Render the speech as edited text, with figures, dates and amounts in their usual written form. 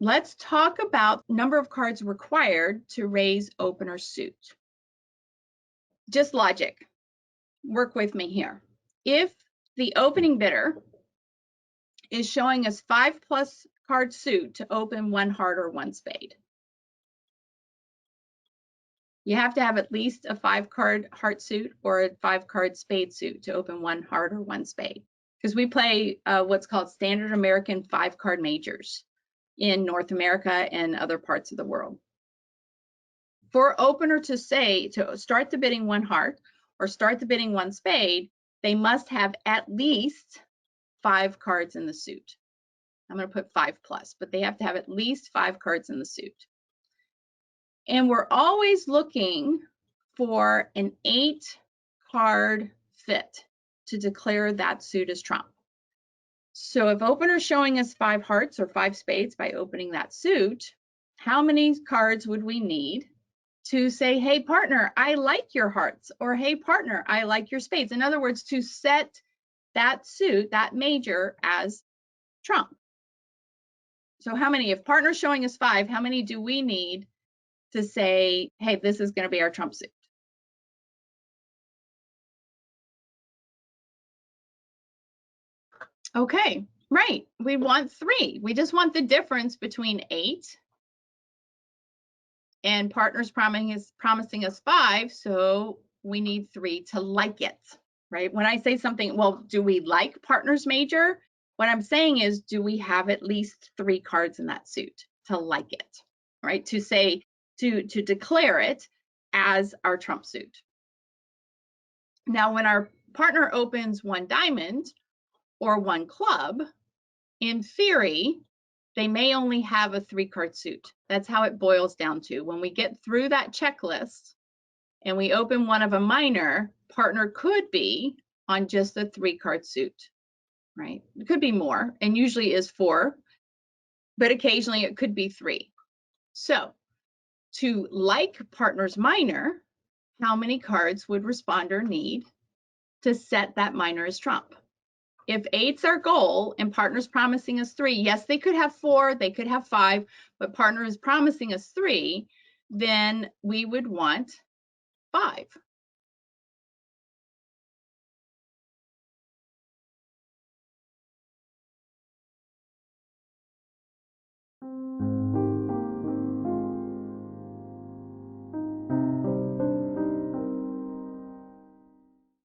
let's talk about number of cards required to raise opener suit. Just logic. Work with me here. If the opening bidder is showing us 5+ card suit to open 1 heart or 1 spade, you have to have at least a 5-card heart suit or a 5-card spade suit to open 1 heart or 1 spade. Because we play what's called standard American 5-card majors in North America and other parts of the world. For opener to say, to start the bidding 1 heart or start the bidding 1 spade, they must have at least 5 cards in the suit. I'm going to put 5+, but they have to have at least 5 cards in the suit. And we're always looking for an 8-card fit to declare that suit as trump. So if opener's showing us 5 hearts or 5 spades by opening that suit, how many cards would we need to say, hey partner, I like your hearts, or hey partner, I like your spades? In other words, to set that suit, that major, as trump. So how many, if partner's showing us 5, how many do we need to say, hey, this is going to be our trump suit? Okay, right, we want 3. We just want the difference between 8 and partner's promising us 5, so we need 3 to like it, right? When I say something, well, do we like partner's major? What I'm saying is, do we have at least 3 cards in that suit to like it, right? To say, to declare it as our trump suit. Now, when our partner opens 1 diamond or 1 club, in theory, they may only have a 3-card suit. That's how it boils down to. When we get through that checklist and we open one of a minor, partner could be on just a 3-card suit, right? It could be more, and usually is 4, but occasionally it could be 3. So to like partner's minor, how many cards would responder need to set that minor as trump? If 8's our goal and partner's promising us 3, yes, they could have 4, they could have 5, but partner is promising us 3, then we would want 5.